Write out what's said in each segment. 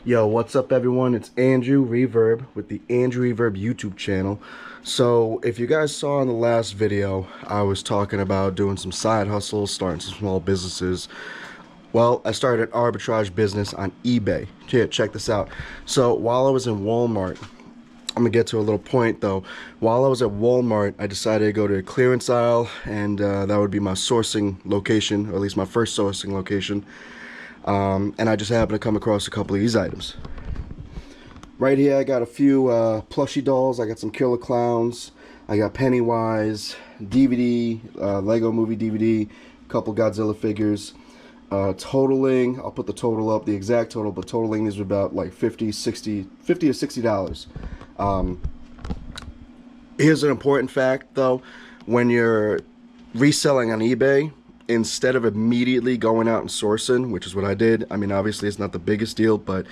Yo, what's up everyone? It's Andrew Reverb with the Andrew Reverb YouTube channel. So if you guys saw in the last video, I was talking about doing some side hustles, starting some small businesses. Well, I started an arbitrage business on eBay. Here, check this out. So while I was in Walmart, I'm gonna get to a little point though. While I was at Walmart, I decided to go to a clearance aisle, and that would be my sourcing location, or at least my first sourcing location. And I just happened to come across a couple of these items. Right here I got a few plushie dolls. I got some Killer Clowns. I got Pennywise, DVD, Lego movie DVD, a couple Godzilla figures. Totaling, I'll put the total up, the exact total, but totaling is about like $50 to $60. Here's an important fact though. When you're reselling on eBay, instead of immediately going out and sourcing, which is what I did, I mean, obviously it's not the biggest deal, but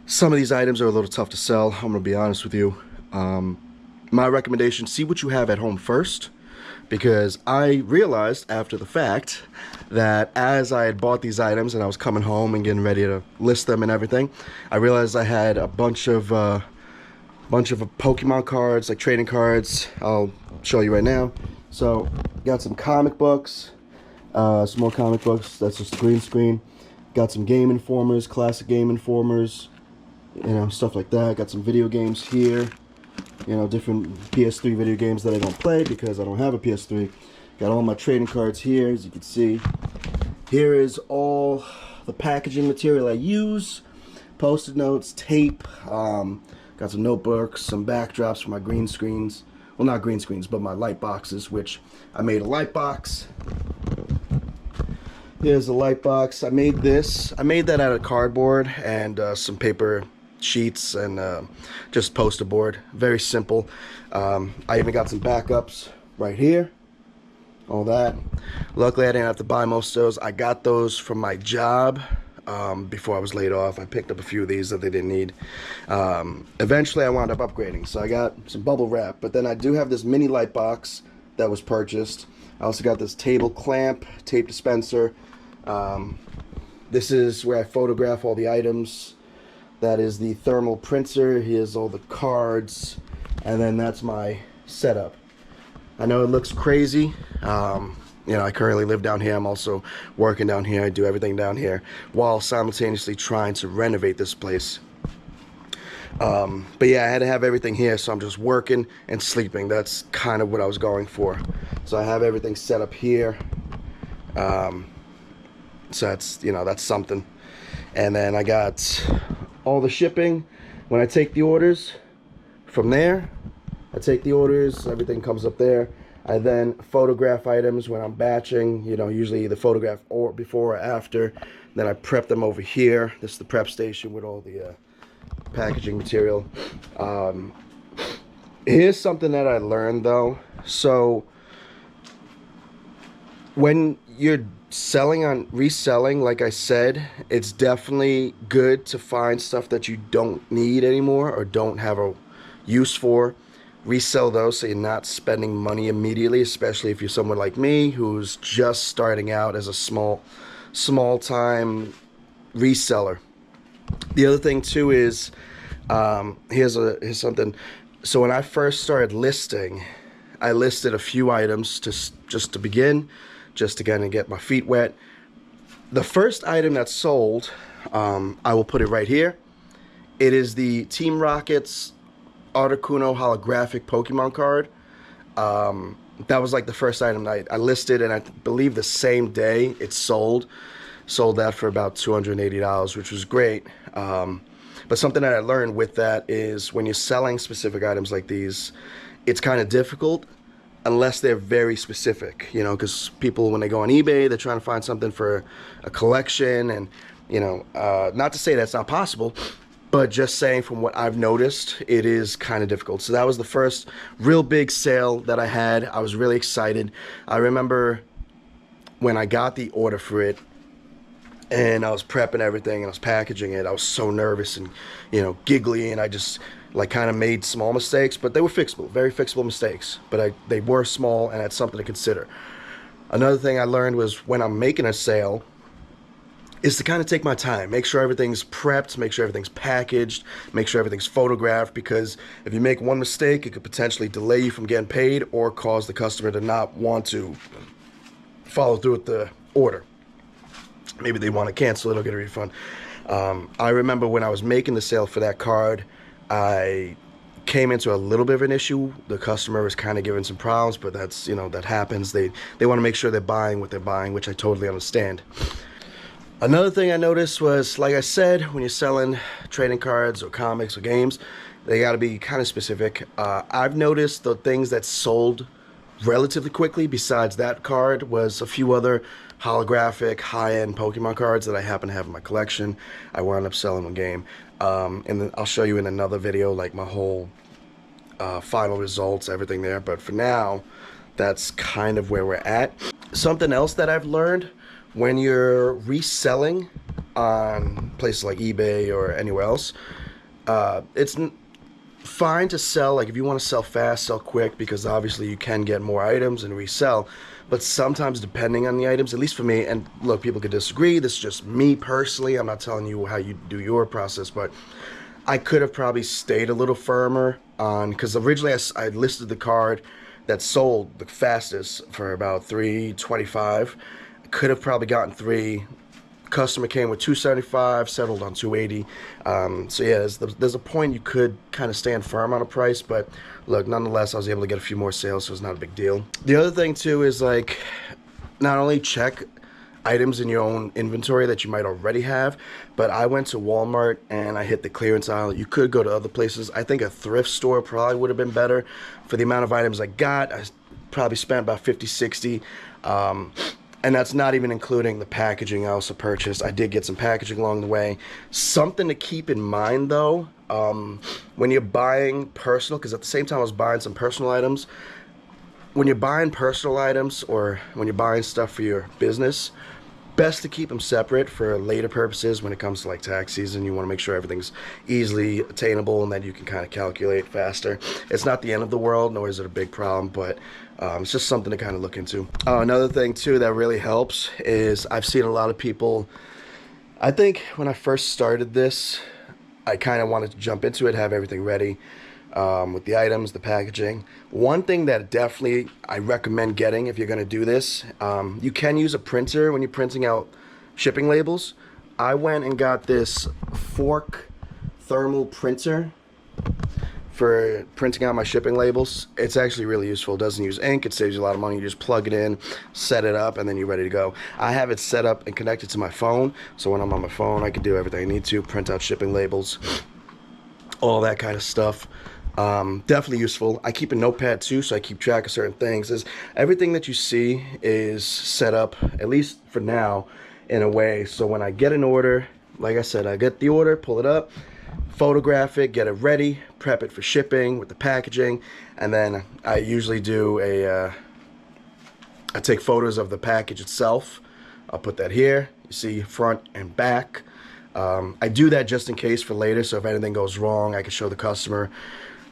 some of these items are a little tough to sell. I'm gonna be honest with you. My recommendation, see what you have at home first, because I realized after the fact that as I had bought these items and I was coming home and getting ready to list them and everything, I realized I had a bunch of Pokemon cards, like trading cards. I'll show you right now. So got some comic books, some more comic books. That's just a green screen. Got some Game Informers, classic Game Informers, you know, stuff like that. Got some video games here, you know, different PS3 video games that I don't play because I don't have a PS3. Got all my trading cards here, as you can see. Here is all the packaging material I use. Post-it notes, tape, got some notebooks, some backdrops for my green screens. Well, not green screens, but my light boxes, which I made a light box. Here's a light box. I made this. I made that out of cardboard and some paper sheets and just poster board. Very simple. I even got some backups right here. All that. Luckily, I didn't have to buy most of those. I got those from my job before I was laid off. I picked up a few of these that they didn't need. Eventually, I wound up upgrading. So I got some bubble wrap. But then I do have this mini light box that was purchased. I also got this table clamp, tape dispenser. This is where I photograph all the items. That is the thermal printer. Here's all the cards. And then that's my setup. I know it looks crazy. You know, I currently live down here. I'm also working down here. I do everything down here while simultaneously trying to renovate this place. But yeah, I had to have everything here, so I'm just working and sleeping. That's kind of what I was going for. So I have everything set up here. So that's, you know, that's something. And then I got all the shipping. When I take the orders from there, I take the orders, everything comes up there. I then photograph items when I'm batching, you know, usually either photograph or before or after. Then I prep them over here. This is the prep station with all the packaging material. Here's something that I learned though. So when you're reselling, like I said, it's definitely good to find stuff that you don't need anymore or don't have a use for. Resell those so you're not spending money immediately, especially if you're someone like me who's just starting out as a small-time reseller. The other thing too is, here's something. So when I first started listing, I listed a few items just to begin, just to kind of get my feet wet. The first item that sold, I will put it right here. It is the Team Rocket's Articuno holographic Pokemon card. That was like the first item I listed, and I believe the same day it sold that for about $280, which was great. But something that I learned with that is when you're selling specific items like these, it's kind of difficult unless they're very specific, you know, because people, when they go on eBay, they're trying to find something for a collection, and, you know, not to say that's not possible, but just saying from what I've noticed, it is kind of difficult. So that was the first real big sale that I had. I was really excited. I remember when I got the order for it and I was prepping everything and I was packaging it, I was so nervous and, you know, giggly, and I just like kind of made small mistakes, but they were fixable, very fixable mistakes, but they were small, and that's something to consider. Another thing I learned was when I'm making a sale, is to kind of take my time, make sure everything's prepped, make sure everything's packaged, make sure everything's photographed, because if you make one mistake, it could potentially delay you from getting paid or cause the customer to not want to follow through with the order. Maybe they want to cancel it or get a refund. I remember when I was making the sale for that card, I came into a little bit of an issue. The customer was kind of giving some problems, but that's, you know, that happens. They want to make sure they're buying what they're buying, which I totally understand. Another thing I noticed was, like I said, when you're selling trading cards or comics or games, they got to be kind of specific. I've noticed the things that sold relatively quickly, besides that card, was a few other holographic high-end Pokemon cards that I happen to have in my collection. I wound up selling one game. And then I'll show you in another video, like, my whole final results, everything there. But for now, that's kind of where we're at. Something else that I've learned, when you're reselling on places like eBay or anywhere else, it's fine to sell. Like, if you want to sell fast, sell quick, because obviously you can get more items and resell. But sometimes, depending on the items, at least for me, and look, people could disagree, this is just me personally, I'm not telling you how you do your process, but I could have probably stayed a little firmer on, because originally I listed the card that sold the fastest for about $325. Could have probably gotten 3. Customer came with $275, settled on $280. So yeah, there's a point you could kind of stand firm on a price, but look, nonetheless, I was able to get a few more sales, so it's not a big deal. The other thing too is, like, not only check items in your own inventory that you might already have, but I went to Walmart and I hit the clearance aisle. You could go to other places. I think a thrift store probably would have been better for the amount of items I got. I probably spent about $50, $60. And that's not even including the packaging I also purchased. I did get some packaging along the way. Something to keep in mind, though, when you're buying personal, because at the same time I was buying some personal items, when you're buying personal items or when you're buying stuff for your business, best to keep them separate for later purposes. When it comes to, like, tax season, you want to make sure everything's easily attainable and that you can kind of calculate faster. It's not the end of the world, nor is it a big problem, but it's just something to kind of look into. Another thing too that really helps is I've seen a lot of people, I think when I first started this, I kind of wanted to jump into it, have everything ready with the items, the packaging. One thing that definitely I recommend getting if you're going to do this, you can use a printer when you're printing out shipping labels. I went and got this Fork thermal printer for printing out my shipping labels. It's actually really useful. It doesn't use ink. It saves you a lot of money. You just plug it in, set it up, and then you're ready to go. I have it set up and connected to my phone, so when I'm on my phone, I can do everything I need to, print out shipping labels, all that kind of stuff. Definitely useful. I keep a notepad too, so I keep track of certain things. Everything that you see is set up, at least for now, in a way, so when I get an order, like I said, I get the order, pull it up, photograph it, get it ready, prep it for shipping with the packaging, and then I usually do I take photos of the package itself. I'll put that here. You see front and back. I do that just in case for later, so if anything goes wrong, I can show the customer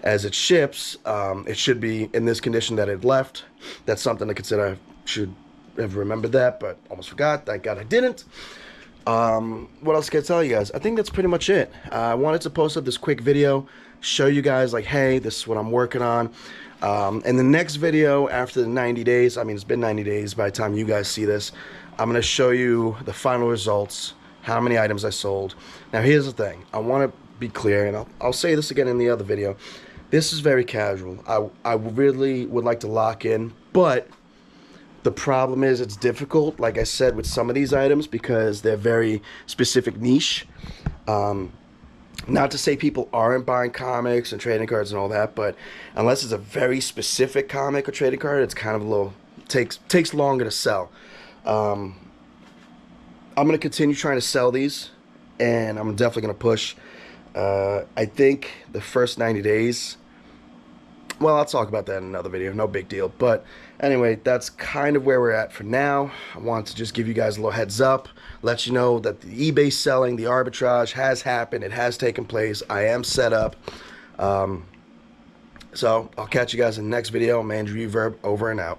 as it ships. It should be in this condition that it left. That's something to consider. I should have remembered that, but almost forgot. Thank God I didn't. What else can I tell you guys? I think that's pretty much it. I wanted to post up this quick video, show you guys, like, hey, this is what I'm working on. In the next video, after the 90 days, I mean, it's been 90 days by the time you guys see this, I'm going to show you the final results, how many items I sold. Now, here's the thing. I want to be clear, and I'll say this again in the other video. This is very casual. I really would like to lock in, but the problem is it's difficult, like I said, with some of these items because they're very specific niche. Not to say people aren't buying comics and trading cards and all that, but unless it's a very specific comic or trading card, it's kind of a little, takes longer to sell. I'm going to continue trying to sell these, and I'm definitely going to push. I think the first 90 days, well, I'll talk about that in another video, no big deal. But anyway, that's kind of where we're at for now. I wanted to just give you guys a little heads up, let you know that the eBay selling, the arbitrage has happened. It has taken place. I am set up. So I'll catch you guys in the next video. I'm Andrew Reverb, over and out.